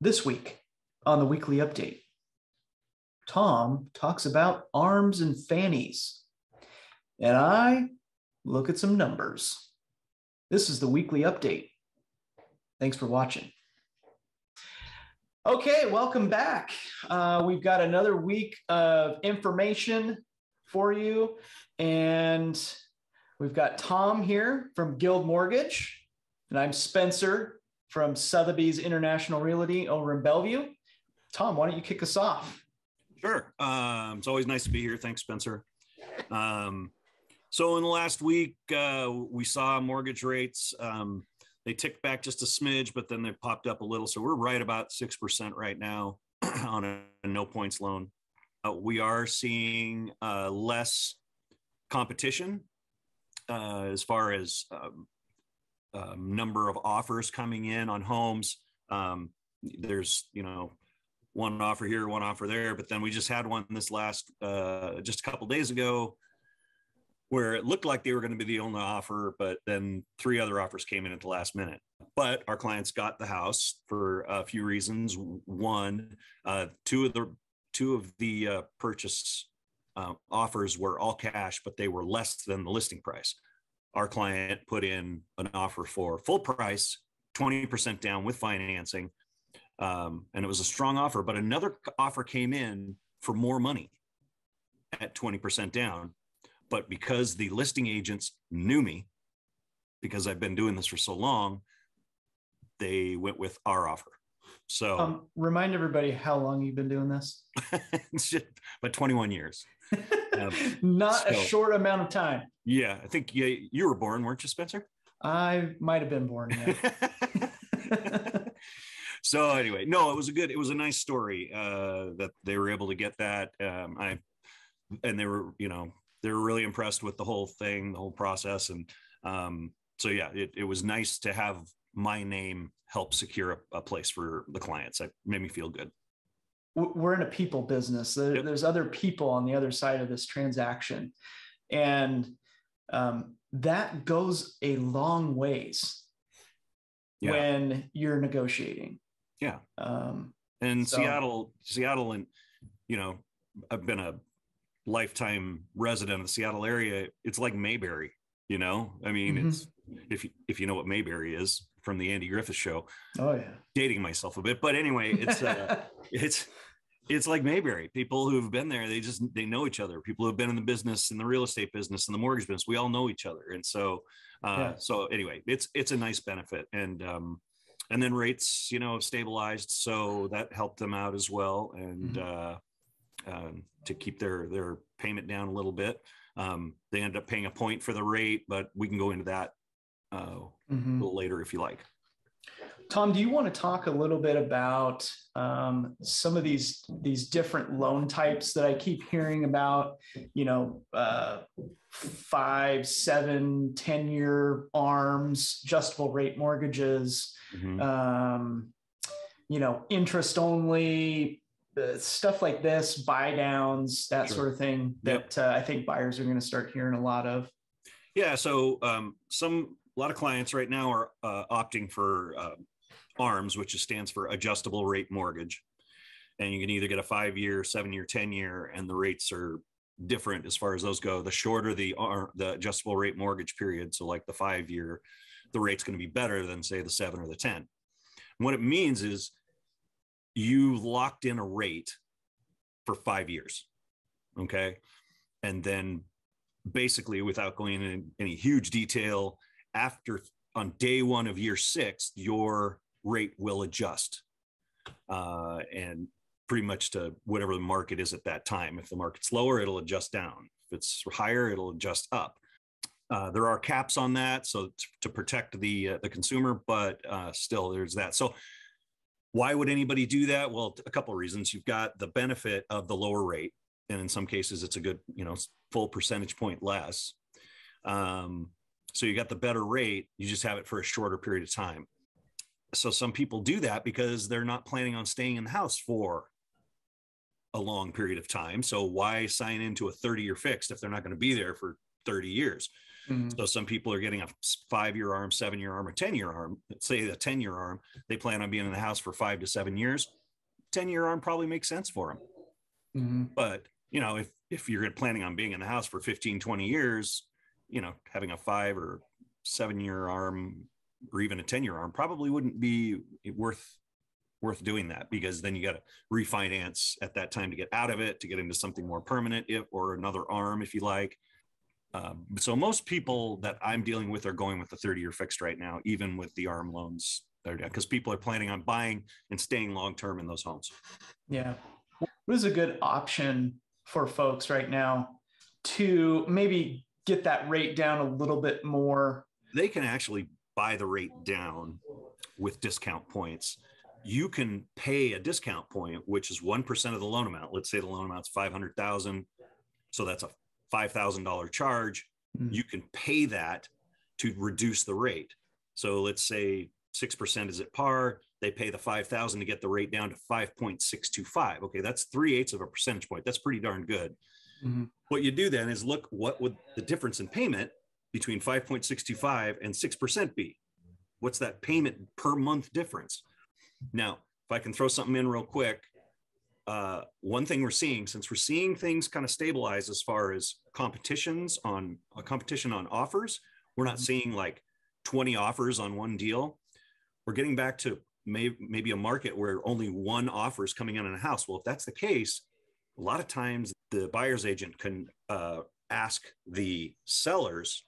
This week on the weekly update, Tom talks about arms and fannies, and I look at some numbers. This is the weekly update. Thanks for watching. Okay, welcome back. We've got another week of information for you, and we've got Tom here from Guild Mortgage, and I'm Spencer from Sotheby's International Realty over in Bellevue. Tom, why don't you kick us off? Sure. It's always nice to be here. Thanks, Spencer. So in the last week, we saw mortgage rates. They ticked back just a smidge, but then they popped up a little. So we're right about 6% right now on a no points loan. We are seeing less competition as far as number of offers coming in on homes. There's, one offer here, one offer there, but then we just had one this last, just a couple days ago where it looked like they were going to be the only offer, but then 3 other offers came in at the last minute. But our clients got the house for a few reasons. One, two of the purchase offers were all cash, but they were less than the listing price. Our client put in an offer for full price, 20% down with financing. And it was a strong offer, but another offer came in for more money at 20% down. But because the listing agents knew me, because I've been doing this for so long, they went with our offer. So remind everybody how long you've been doing this. It's just about 21 years. Not a short amount of time. Yeah, I think you were born, weren't you, Spencer? I might have been born, yeah. So anyway, no, it was a nice story that they were able to get that. And they were really impressed with the whole thing, the whole process. And so, yeah, it was nice to have my name help secure a place for the clients. It made me feel good. We're in a people business. There's other people on the other side of this transaction. And that goes a long ways when you're negotiating. Yeah. And Seattle, and, I've been a lifetime resident of the Seattle area. It's like Mayberry, I mean, it's, if you know what Mayberry is from the Andy Griffith Show. Oh yeah. Dating myself a bit, but anyway, it's like Mayberry. People who've been there, they know each other. People who've been in the business, in the real estate business, in the mortgage business, we all know each other. And so, so anyway, it's a nice benefit. And then rates, stabilized. So that helped them out as well. And, to keep their payment down a little bit. They end up paying a point for the rate, but we can go into that a little later if you like. Tom, do you want to talk a little bit about some of these different loan types that I keep hearing about, 5, 7, 10-year ARMs, adjustable rate mortgages, interest only, stuff like this, buy downs, that sort of thing that I think buyers are going to start hearing a lot of. Yeah. So a lot of clients right now are opting for ARMs, which stands for adjustable rate mortgage. And you can either get a 5-year, 7-year, 10-year, and the rates are different as far as those go. The shorter the adjustable rate mortgage period, so like the 5-year, the rate's going to be better than say the 7 or the 10. And what it means is you locked in a rate for 5 years. Okay. And then basically, without going into any huge detail, on day 1 of year 6, your rate will adjust and pretty much to whatever the market is at that time. If the market's lower, it'll adjust down. If it's higher, it'll adjust up. There are caps on that, so to protect the consumer, but still there's that. So why would anybody do that? Well, a couple of reasons. You've got the benefit of the lower rate, and in some cases it's a good, full percentage point less. So you got the better rate, you just have it for a shorter period of time. So some people do that because they're not planning on staying in the house for a long period of time. So why sign into a 30-year fixed if they're not going to be there for 30 years? Mhm. So some people are getting a 5-year arm, 7-year arm, or 10-year arm. Let's say the 10-year arm, they plan on being in the house for 5 to 7 years. 10-year arm probably makes sense for them. Mhm. But, if you're planning on being in the house for 15, 20 years, having a 5 or 7-year arm or even a 10-year arm probably wouldn't be worth doing that, because then you got to refinance at that time to get out of it, to get into something more permanent, or another arm if you like. So most people that I'm dealing with are going with the 30-year fixed right now, even with the arm loans, because people are planning on buying and staying long-term in those homes. Yeah. What is a good option for folks right now to maybe get that rate down a little bit more? They can actually buy the rate down with discount points. You can pay a discount point, which is 1% of the loan amount. Let's say the loan amount's $500,000. So that's a $5,000 charge. Mm-hmm. You can pay that to reduce the rate. So let's say 6% is at par. They pay the $5,000 to get the rate down to 5.625. Okay, that's 3/8 of a percentage point. That's pretty darn good. Mm-hmm. What you do then is look, what would the difference in payment between 5.625 and 6% be? What's that payment per month difference? Now, if I can throw something in real quick, one thing we're seeing, since we're seeing things kind of stabilize as far as competition on offers, we're not seeing like 20 offers on one deal. We're getting back to maybe a market where only one offer is coming in on a house. Well, if that's the case, a lot of times the buyer's agent can ask the sellers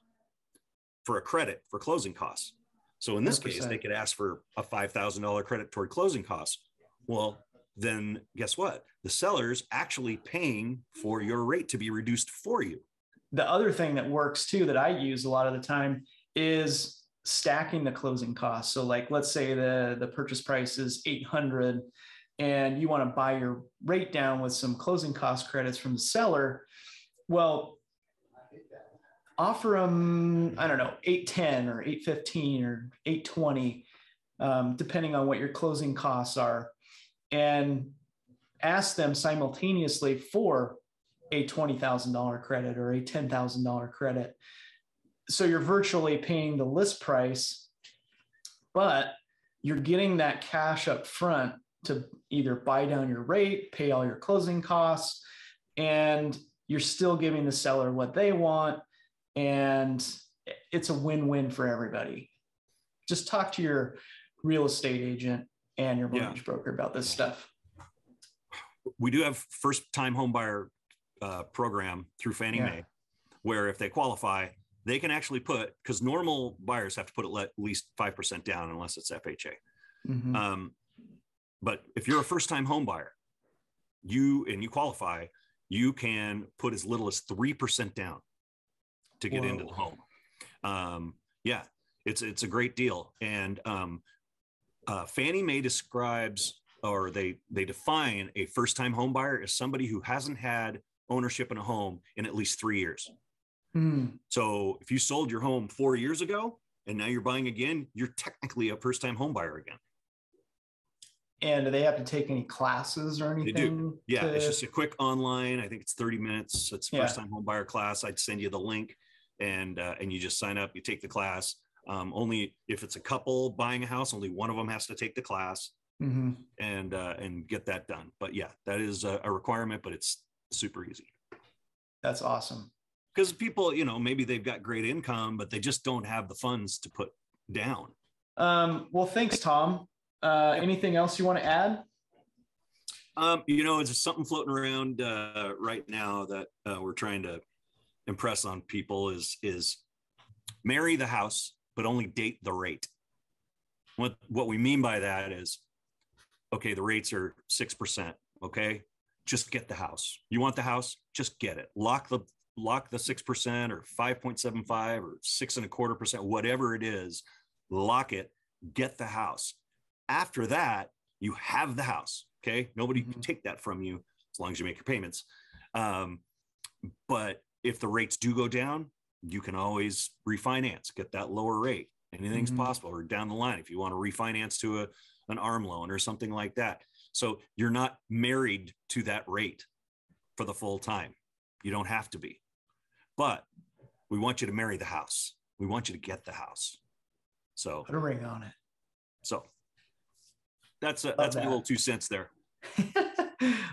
for a credit for closing costs. So in this 100%. Case, they could ask for a $5,000 credit toward closing costs. Well, then guess what? The seller's actually paying for your rate to be reduced for you. The other thing that works too, that I use a lot of the time, is stacking the closing costs. So like, let's say the purchase price is $800 and you want to buy your rate down with some closing cost credits from the seller. Well, offer them, I don't know, $810 or $815 or $820, depending on what your closing costs are, and ask them simultaneously for a $20,000 credit or a $10,000 credit. So you're virtually paying the list price, but you're getting that cash up front to either buy down your rate, pay all your closing costs, and you're still giving the seller what they want. And it's a win-win for everybody. Just talk to your real estate agent and your mortgage broker about this stuff. We do have first-time home buyer program through Fannie Mae, where if they qualify, they can actually put, because normal buyers have to put at least 5% down unless it's FHA. Mm-hmm. But if you're a first-time home buyer, you qualify, you can put as little as 3% down to get into the home. It's a great deal. And Fannie Mae describes, or they define a first-time home buyer as somebody who hasn't had ownership in a home in at least 3 years. Mm. So if you sold your home 4 years ago and now you're buying again, you're technically a first-time home buyer again. And do they have to take any classes or anything? They do. Yeah, it's just a quick online. I think it's 30 minutes. It's a first-time home buyer class. I'd send you the link, and you just sign up. You take the class. Only if it's a couple buying a house, only one of them has to take the class, mm-hmm. and get that done. But yeah, that is a requirement, but it's super easy. That's awesome. Because people, maybe they've got great income, but they just don't have the funds to put down. Well, thanks, Tom. Anything else you want to add? It's something floating around right now that we're trying to impress on people is marry the house, but only date the rate. What we mean by that is, okay, the rates are 6%. Okay, just get the house. You want the house? Just get it. Lock the 6% or 5.75 or 6.25%, whatever it is. Lock it. Get the house. After that, you have the house. Okay, nobody can take that from you as long as you make your payments. But if the rates do go down, you can always refinance, get that lower rate. Anything's possible. Or down the line, if you want to refinance to an ARM loan or something like that. So you're not married to that rate for the full time. You don't have to be. But We want you to marry the house. We want you to get the house. So put a ring on it. So that's my little 2 cents there.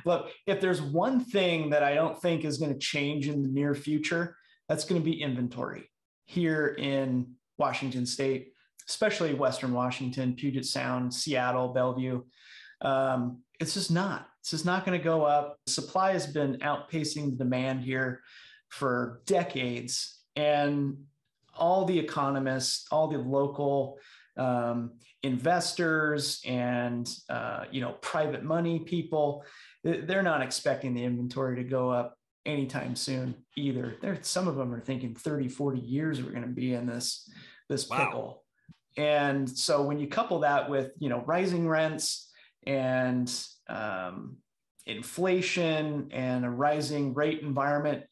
Look, if there's one thing that I don't think is going to change in the near future, that's going to be inventory here in Washington State, especially Western Washington, Puget Sound, Seattle, Bellevue. It's just not going to go up. Supply has been outpacing the demand here for decades. And all the economists, all the local investors and, private money people, they're not expecting the inventory to go up anytime soon either. Some of them are thinking 30, 40 years we're going to be in this pickle. Wow. And so when you couple that with, rising rents and inflation and a rising rate environment,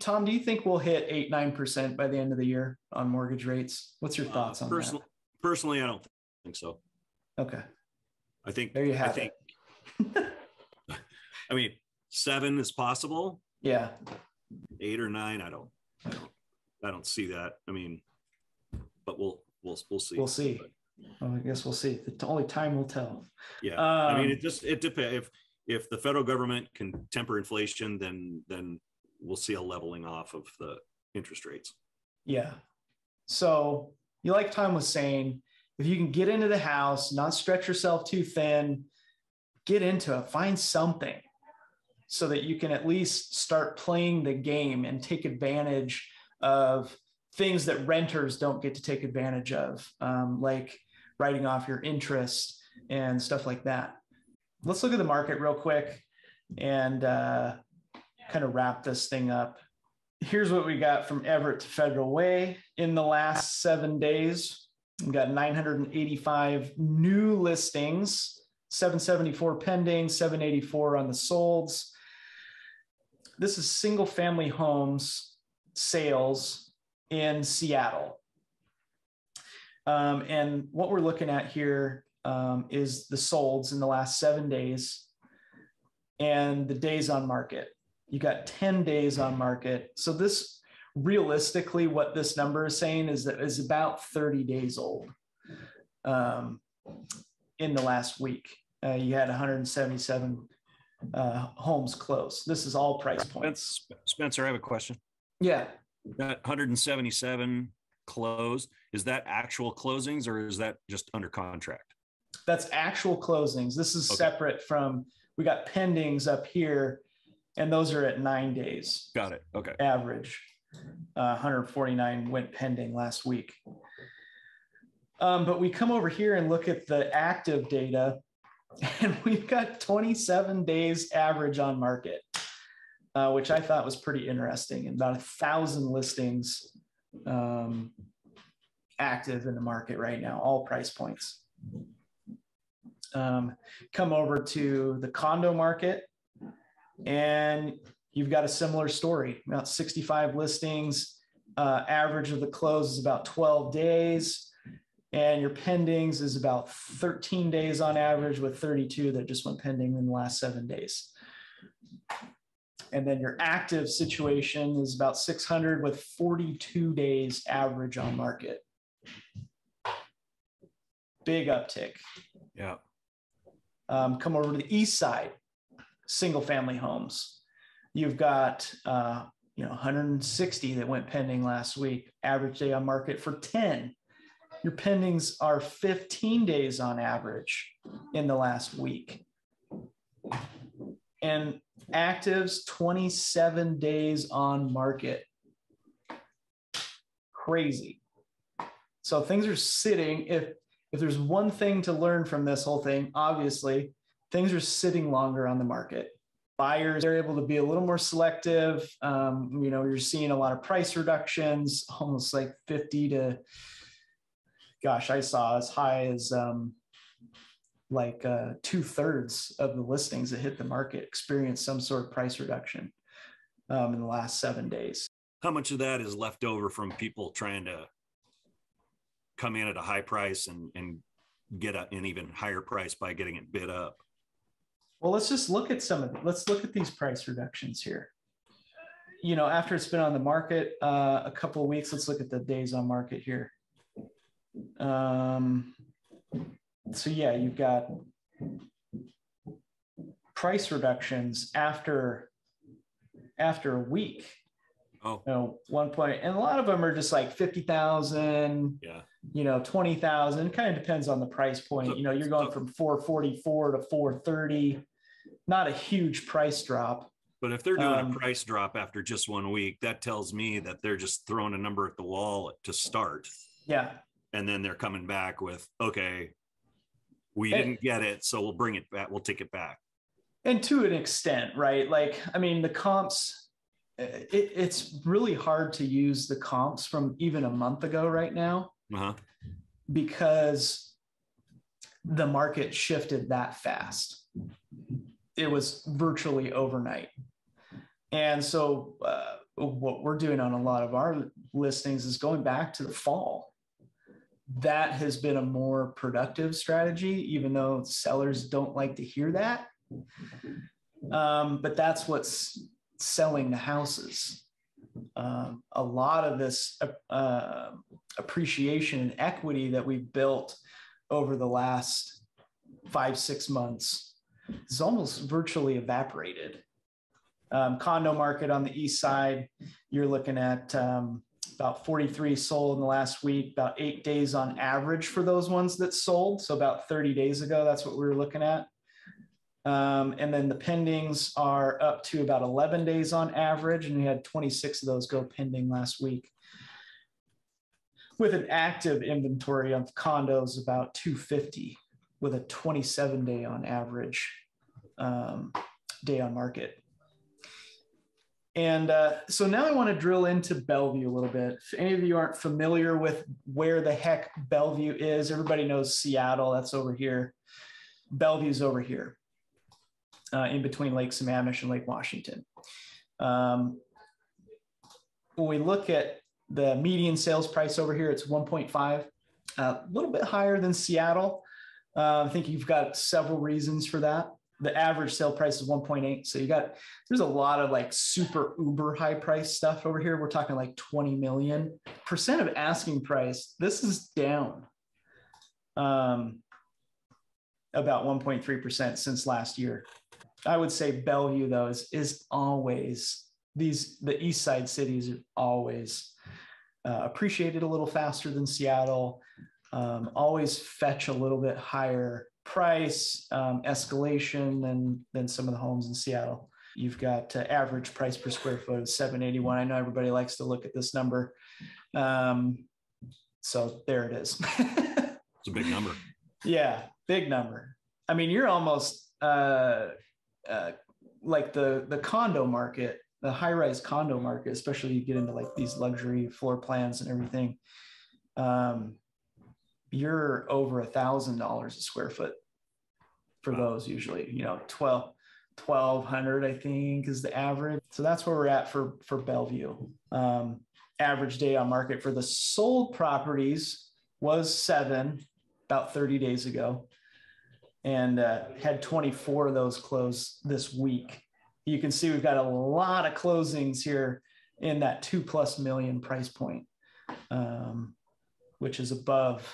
Tom, do you think we'll hit 8-9% by the end of the year on mortgage rates? What's your thoughts on that? Personally, I don't think so. Okay. I think there you have it. I mean, 7 is possible. Yeah. 8 or 9, I don't see that. I mean, but we'll see. We'll see. Well, I guess we'll see. Only time will tell. Yeah. I mean, it depends. If the federal government can temper inflation, then we'll see a leveling off of the interest rates. Yeah. So like Tom was saying, if you can get into the house, not stretch yourself too thin, get into it, find something so that you can at least start playing the game and take advantage of things that renters don't get to take advantage of, like writing off your interest and stuff like that. Let's look at the market real quick and kind of wrap this thing up. Here's what we got from Everett to Federal Way in the last 7 days. We've got 985 new listings, 774 pending, 784 on the solds. This is single family homes sales in Seattle. And what we're looking at here is the solds in the last 7 days and the days on market. You got 10 days on market. So this realistically, what this number is saying is that it's about 30 days old in the last week. You had 177 homes closed. This is all price points. Spencer, I have a question. Yeah. That 177 closed, is that actual closings or is that just under contract? That's actual closings. This is separate from, we got pendings up here, and those are at 9 days. Got it. Okay. Average. 149 went pending last week. But we come over here and look at the active data, and we've got 27 days average on market, which I thought was pretty interesting, and about 1,000 listings active in the market right now, all price points. Come over to the condo market, and you've got a similar story, about 65 listings. Average of the close is about 12 days. And your pendings is about 13 days on average, with 32 that just went pending in the last 7 days. And then your active situation is about 600 with 42 days average on market. Big uptick. Yeah. Come over to the east side, single family homes. You've got 160 that went pending last week, average day on market for 10. Your pendings are 15 days on average in the last week. And actives, 27 days on market. Crazy. So things are sitting. If there's one thing to learn from this whole thing, obviously, things are sitting longer on the market. Buyers are able to be a little more selective. You're seeing a lot of price reductions, almost like 50 to, gosh, I saw as high as 2/3 of the listings that hit the market experienced some sort of price reduction in the last 7 days. How much of that is left over from people trying to come in at a high price and get an even higher price by getting it bid up? Well, let's just look at some of it. Let's look at these price reductions here. after it's been on the market a couple of weeks, let's look at the days on market here. So yeah, you've got price reductions after a week. Oh, 1 point, and a lot of them are just like 50,000. Yeah. 20,000. Kind of depends on the price point. You're going from 444 to 430. Not a huge price drop. But if they're doing a price drop after just 1 week, that tells me that they're just throwing a number at the wall to start. Yeah. And then they're coming back with, okay, we didn't get it, so we'll bring it back. We'll take it back. And to an extent, right? Like, I mean, the comps, it's really hard to use the comps from even a month ago right now, because the market shifted that fast. It was virtually overnight. And so what we're doing on a lot of our listings is going back to the fall. That has been a more productive strategy, even though sellers don't like to hear that. But that's what's selling the houses. A lot of this appreciation and equity that we've built over the last 5-6 months is almost virtually evaporated. Condo market on the east side, you're looking at about 43 sold in the last week, about 8 days on average for those ones that sold. So about 30 days ago, that's what we were looking at. And then the pendings are up to about 11 days on average, and we had 26 of those go pending last week, with an active inventory of condos about 250, with a 27-day on average day on market. And so now I want to drill into Bellevue a little bit. If any of you aren't familiar with where the heck Bellevue is, everybody knows Seattle, that's over here. Bellevue's over here, in between Lake Sammamish and Lake Washington. When we look at the median sales price over here, it's 1.5, a little bit higher than Seattle. I think you've got several reasons for that. The average sale price is 1.8. So there's a lot of like super uber high price stuff over here. We're talking like 20 million. Percent of asking price, this is down about 1.3% since last year. I would say Bellevue though is always, the east side cities are always appreciated a little faster than Seattle, always fetch a little bit higher price escalation than some of the homes in Seattle. You've got average price per square foot of $781. I know everybody likes to look at this number. So there it is. It's a big number. Yeah, big number. I mean, you're almost like the condo market, the high-rise condo market, especially you get into like these luxury floor plans and everything. You're over $1,000 a square foot for those usually, $1,200, I think is the average. So that's where we're at for Bellevue. Average day on market for the sold properties was 7 about 30 days ago, and had 24 of those close this week. You can see we've got a lot of closings here in that $2+ million price point, which is above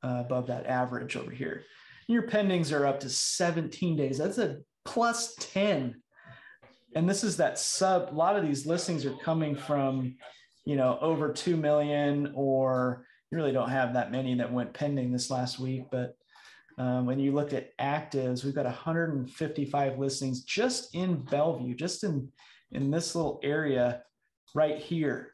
that average over here. Your pendings are up to 17 days. That's a +10. And this is that a lot of these listings are coming from, over 2 million, or you really don't have that many that went pending this last week. But when you look at actives, we've got 155 listings just in Bellevue, just in this little area right here.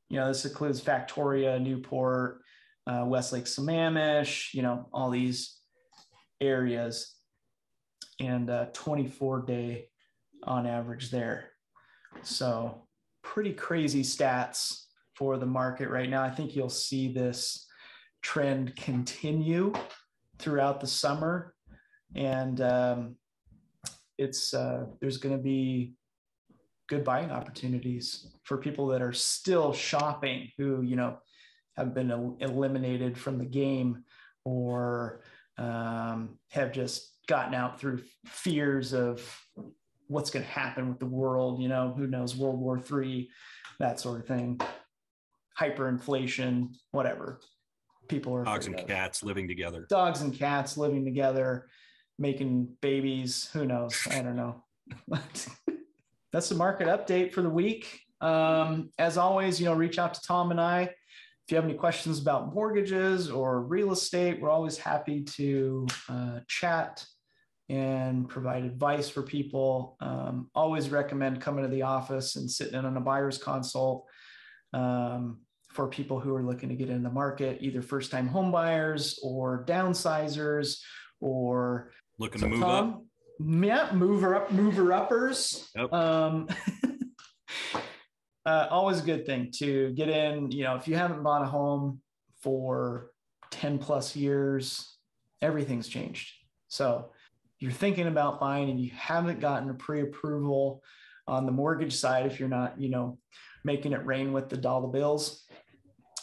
This includes Factoria, Newport, Westlake Sammamish, all these areas, and 24-day on average there. So pretty crazy stats for the market right now. I think you'll see this trend continue throughout the summer, and there's going to be good buying opportunities for people that are still shopping, who have been eliminated from the game, or have just gotten out through fears of what's going to happen with the world, who knows, World War III, that sort of thing, hyperinflation, whatever. People are dogs and cats living together. Dogs and cats living together, making babies. Who knows? I don't know. That's the market update for the week. As always, reach out to Tom and I. If you have any questions about mortgages or real estate, we're always happy to chat and provide advice for people. Always recommend coming to the office and sitting in on a buyer's consult for people who are looking to get in the market, either first-time home buyers or downsizers or looking to move up. Yeah, mover-uppers. Yep. Always a good thing to get in. If you haven't bought a home for 10 plus years, everything's changed. So you're thinking about buying and you haven't gotten a pre-approval on the mortgage side, if you're not, making it rain with the dollar bills,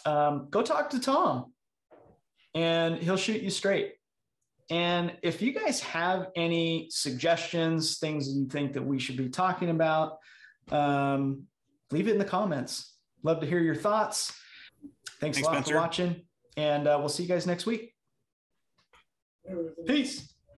go talk to Tom and he'll shoot you straight. And if you guys have any suggestions, things you think that we should be talking about, leave it in the comments. Love to hear your thoughts. Thanks a lot, Spencer, for watching, and we'll see you guys next week. Peace.